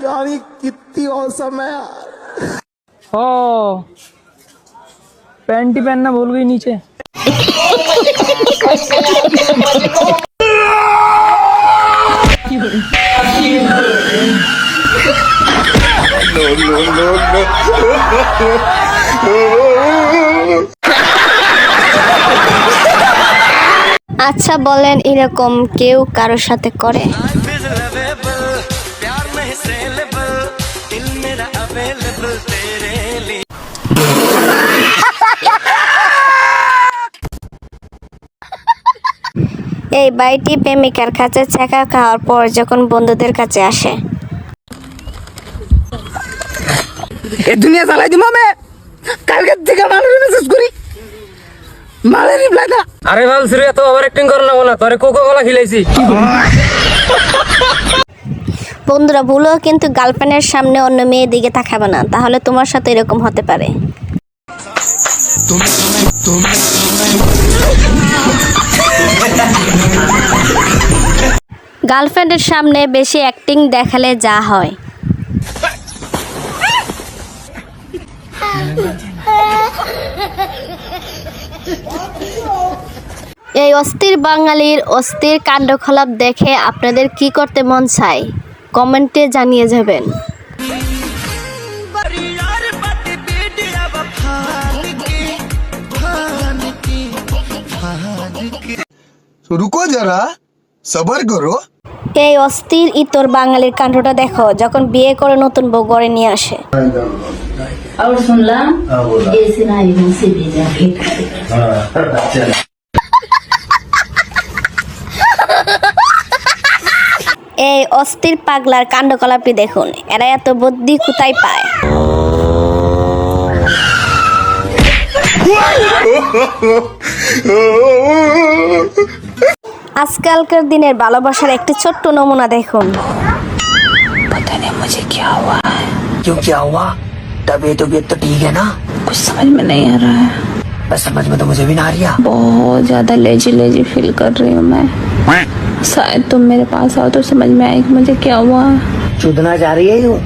यार ये कितनी औसम है यार। ओ पैंट ही पहनना भूल गई नीचे। আচ্ছা বলেন, এরকম কেউ কারোর সাথে করে? এই বাইটি প্রেমিকার কাছে ছ্যাঁকা খাওয়ার পর যখন বন্ধুদের কাছে আসে, এই দুনিয়া চালাই দিমা মে কালকে থেকে মালের মেসেজ করি মালের রিপ্লাই দা। আরে ভাল সিরে তো ওভার অ্যাক্টিং করো না, বলা তোরে কোকো কোলা খিলাইছি। বন্ধুরা ভুলেও কিন্তু গার্লফ্রেন্ডের সামনে অন্য মেয়ের দিকে তাকাবে না, তাহলে তোমার সাথে এরকম হতে পারে। গার্লফ্রেন্ডের সামনে বেশি অ্যাক্টিং দেখালে যা হয়। এই অস্থির বাঙালির অস্থির কাণ্ডকলাপ দেখে আপনাদের কি করতে মন চায় কমেন্টে জানিয়ে যাবেন। रुको जरा सबर करो। এই অস্থির ইতর বাঙালির কাণ্ডটা দেখো যখন বিয়ে করে নতুন বউ ঘরে নিয়ে আসে। और सुनला ऐसे ना इवन से भेजा भेंट এই অস্থির পাগলার কাণ্ডকলাপটি দেখুন, এরা এত বুদ্ধি কোথায় পায়? আজকালকার দিনের ভালোবাসার একটি ছোট্ট নমুনা দেখুন। पता नहीं मुझे क्या हुआ है। क्यों क्या हुआ? तबीयत तो ठीक है ना? कुछ समझ में नहीं आ रहा है। बस समझ में तो मुझे भी ना आ रही है। बहुत ज्यादा लेजी लेजी फील कर रही हूँ मैं। शायद तुम मेरे पास आओ तो समझ में आएगी मुझे क्या हुआ। चुदना जा रही है यूं।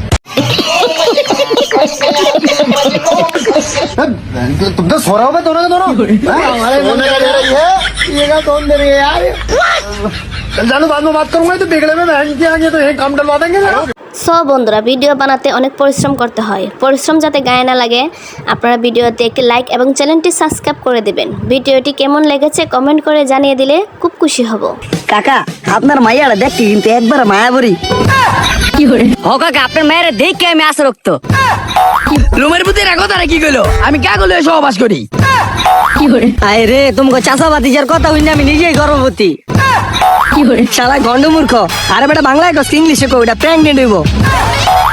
तुम तो सो रहे हो मैं दोनों के दोनों हमारे सोने का दे रही है, ये का कौन दे रही है यार। चल जानो, बाद में बात करूंगा। तो बिगड़े में बहन के आगे तो यही काम डलवा देंगे ना। সো বন্ধুরা, ভিডিও বানাতে অনেক পরিশ্রম করতে হয়। পরিশ্রম যাতে গায়ে না লাগে আপনারা ভিডিওতে একটি লাইক এবং চ্যানেলটি সাবস্ক্রাইব করে দিবেন। ভিডিওটি কেমন লেগেছে কমেন্ট করে জানিয়ে দিলে খুব খুশি হব। কাকা আপনার মাইয়াটা দেখতে কিন্তু একবার মায়াবরী। কি করে ও কাকা আপনার মায়ের দেখে আমি আশা রক্ত রুমের ভিতরে রাখো তারা কি কইলো, আমি কা কইলো সহবাস করি। কি করে আয় রে তোমাকে চাষাবাদিজার কথা হইনি আমি নিজেই গর্ভবতী। কি করে শালা গন্ড মূর্খ। আরে বেটা বাংলায় কস ইংলিশে কই, এটা প্রেগনেন্ট হইব।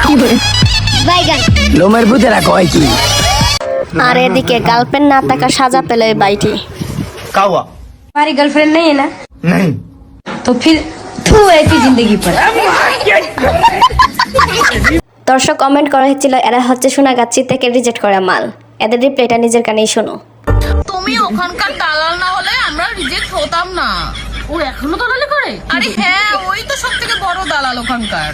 কি করে রুমের ভিতরে রাখো হয় কি। আর এদিকে গার্লফ্রেন্ড না থাকা সাজা পেল এই বাইটি। क्या हुआ? हमारी गर्लफ्रेंड नहीं है ना, नहीं तो फिर तू ऐसी जिंदगी पर। দর্শক কমেন্ট করা হয়েছিল এরা হচ্ছে সোনাগাছি থেকে রিজেক্ট করা মাল। এদের রিপ্লাইটা নিজের কানেই শোনো। তুমি ওখানকার দালাল না হলে আমরা রিজেক্ট হতাম না। ও এখনো দালালি করে? আরে হ্যাঁ, ওই তো সবথেকে বড় দালাল ওখানকার।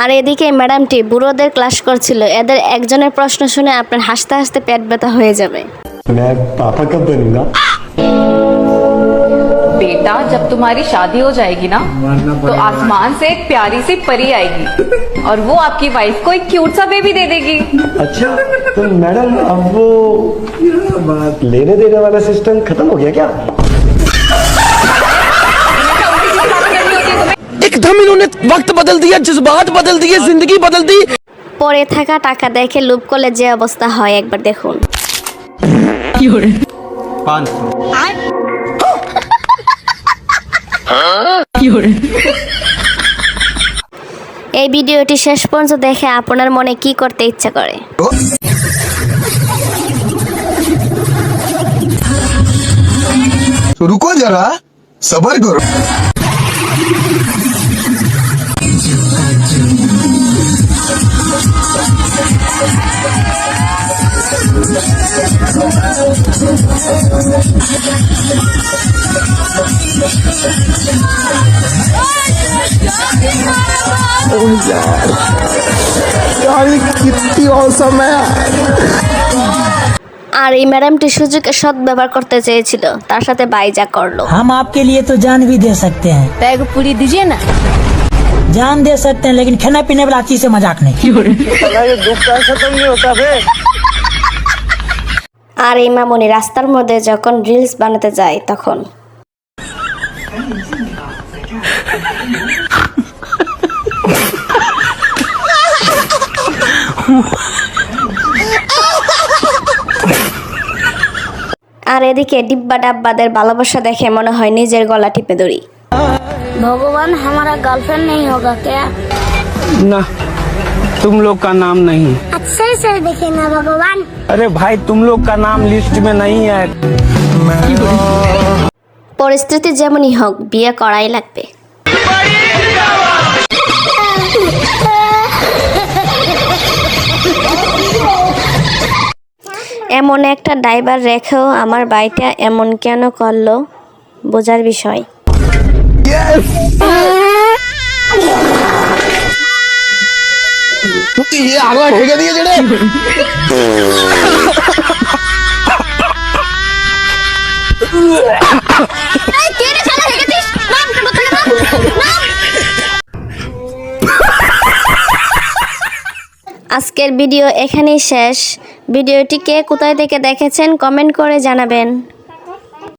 আর এদিকে ম্যাডামটি বুড়োদের ক্লাস করছিল। এদের একজনের প্রশ্ন শুনে আপনার হাসতে হাসতে পেট ব্যথা হয়ে যাবে। बेटा, जब तुम्हारी शादी हो जाएगी ना तो आसमान से एक प्यारी सी परी आएगी और वो आपकी वाइफ को एक क्यूट सा बेबी दे देगी। अच्छा तो मैडम अब वो बात लेने देने वाला सिस्टम खत्म हो गया क्या? एकदम इन्होंने वक्त बदल दिया, जज्बात बदल दिए, जिंदगी बदल दी। পরে থাকা টাকা দেখে লুপ করলে যে অবস্থা হয় একবার দেখুন। কি করে 500 কি করে এই ভিডিওটি শেষ পর্যন্ত দেখে আপনার মনে কি করতে ইচ্ছা করে? रुको जरा सबर करो। Oh, यार भाई कितनी औसम है। আর এই ম্যাডামটি সুযোগের সদ্ব্যবহার করতে চেয়েছিল, তার সাথে বাইজা করলো। हम आपके लिए तो जान भी दे सकते हैं, बैग पूरी दीजिए ना। जान दे सकते हैं, लेकिन खाना पीने वाला चीज से मजाक नहीं। আর এই মামুনি রাস্তার মধ্যে যখন রিলস বানাতে যায় তখন আর এদিকে ডিব্বা ডাব্বাদের ভালোবাসা দেখে মনে হয় নিজের গলা টিপে ধরি। भगवान हमारा गर्लफ्रेंड नहीं होगा क्या? ना, तुम लोग का नाम नहीं। अच्छे से देखे ना भगवान। अरे भाई तुम लोग का नाम लिस्ट में नहीं है। পরিস্থিতি যেমনই হোক বিয়ে করাই লাগবে। এমন একটা ড্রাইভার রেখেও আমার ভাইটা এমন কেন করলো বোঝার বিষয়। ये आगवा ठेके दिए जेड़े আজকের ভিডিও এখানেই শেষ। ভিডিওটি কে কোথায় থেকে দেখেছেন কমেন্ট করে জানাবেন।